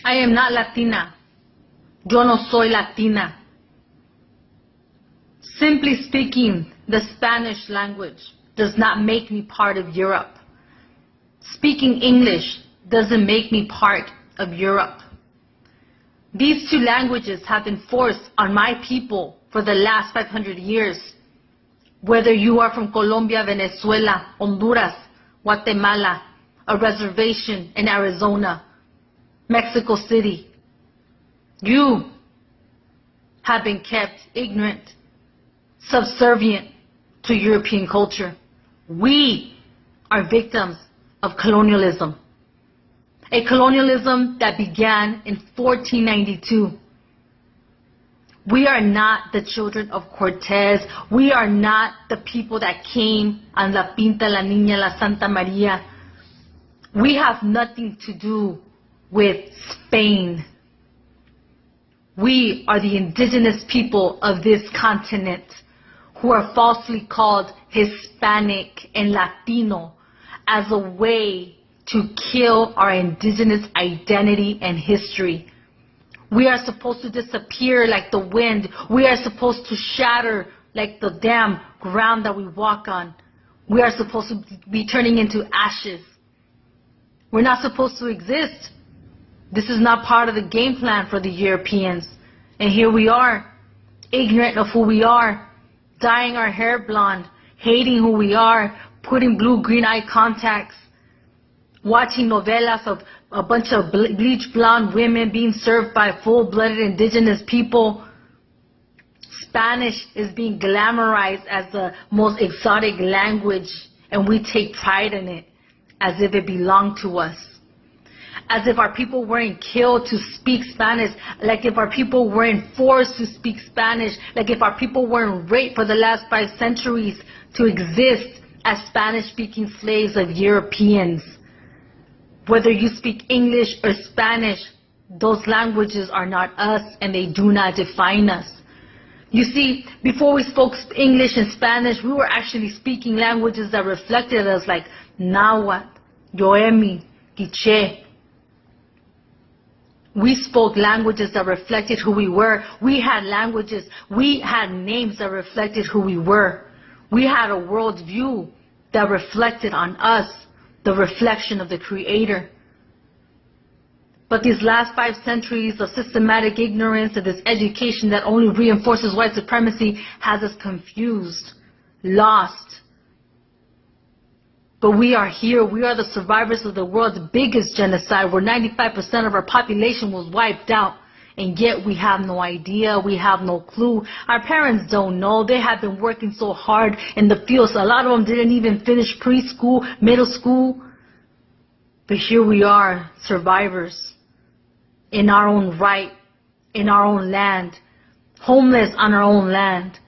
I am not Latina. Yo no soy Latina. Simply speaking, the Spanish language does not make me part of Europe. Speaking English doesn't make me part of Europe. These two languages have been forced on my people for the last 500 years. Whether you are from Colombia, Venezuela, Honduras, Guatemala, a reservation in Arizona, Mexico City, you have been kept ignorant, subservient to European culture. We are victims of colonialism. A colonialism that began in 1492. We are not the children of Cortez. We are not the people that came on La Pinta, La Niña, La Santa Maria. We have nothing to do with Spain. We are the indigenous people of this continent who are falsely called Hispanic and Latino as a way to kill our indigenous identity and history. We are supposed to disappear like the wind. We are supposed to shatter like the damn ground that we walk on. We are supposed to be turning into ashes. We're not supposed to exist. This is not part of the game plan for the Europeans. And here we are, ignorant of who we are, dyeing our hair blonde, hating who we are, putting blue-green eye contacts, watching novelas of a bunch of bleach blonde women being served by full-blooded indigenous people. Spanish is being glamorized as the most exotic language, and we take pride in it as if it belonged to us. As if our people weren't killed to speak Spanish, like if our people weren't forced to speak Spanish, like if our people weren't raped for the last 5 centuries to exist as Spanish-speaking slaves of Europeans. Whether you speak English or Spanish, those languages are not us and they do not define us. You see, before we spoke English and Spanish, we were actually speaking languages that reflected us, like Nahuatl, Yoemi, Quiche. We spoke languages that reflected who we were. We had languages, we had names that reflected who we were. We had a worldview that reflected on us, the reflection of the Creator. But these last 5 centuries of systematic ignorance and this education that only reinforces white supremacy has us confused, lost. But we are here. We are the survivors of the world's biggest genocide, where 95% of our population was wiped out. And yet we have no idea. We have no clue. Our parents don't know. They have been working so hard in the fields. A lot of them didn't even finish preschool, middle school. But here we are, survivors, in our own right, in our own land, homeless on our own land.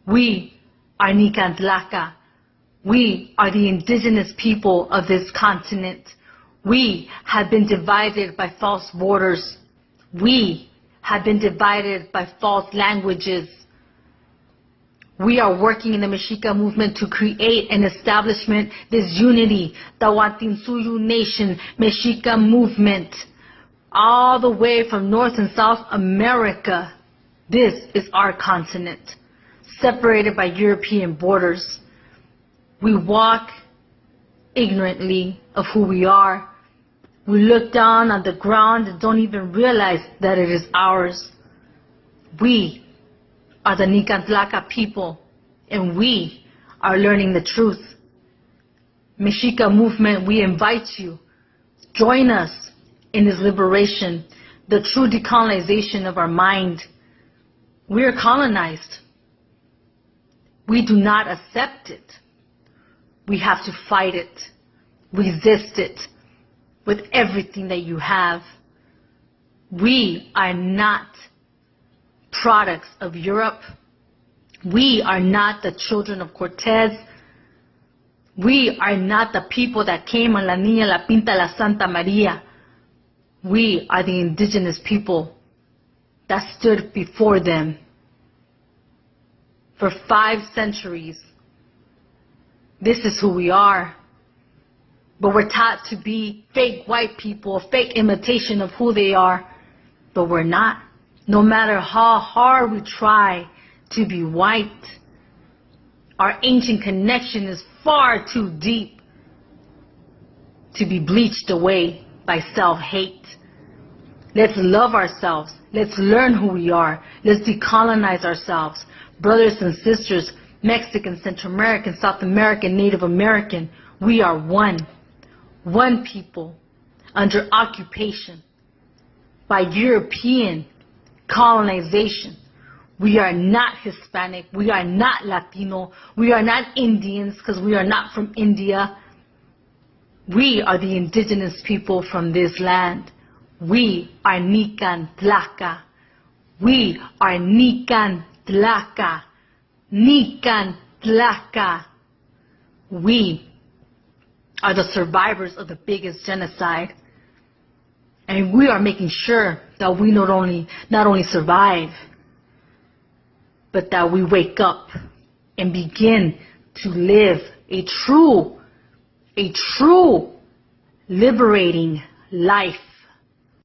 We are Nicantlaca. We are the indigenous people of this continent. We have been divided by false borders. We have been divided by false languages. We are working in the Mexica movement to create an establishment, this unity, the Tawantinsuyu Nation, Mexica movement, all the way from North and South America. This is our continent, separated by European borders. We walk ignorantly of who we are. We look down on the ground and don't even realize that it is ours. We are the Nicantlaca people, and we are learning the truth. Mexica movement, we invite you. Join us in this liberation, the true decolonization of our mind. We are colonized. We do not accept it. We have to fight it, resist it with everything that you have. We are not products of Europe. We are not the children of Cortez. We are not the people that came on La Niña, La Pinta, La Santa Maria. We are the indigenous people that stood before them for 5 centuries. This is who we are. But we're taught to be fake white people, fake imitation of who they are. But we're not. No matter how hard we try to be white, our ancient connection is far too deep to be bleached away by self-hate. Let's love ourselves. Let's learn who we are. Let's decolonize ourselves. Brothers and sisters, Mexican, Central American, South American, Native American, we are one. One people under occupation by European colonization. We are not Hispanic. We are not Latino. We are not Indians because we are not from India. We are the indigenous people from this land. We are Nican Tlaca. We are Nican Tlaca. Nican Tlaca. We are the survivors of the biggest genocide. And we are making sure that we not only survive, but that we wake up and begin to live a true liberating life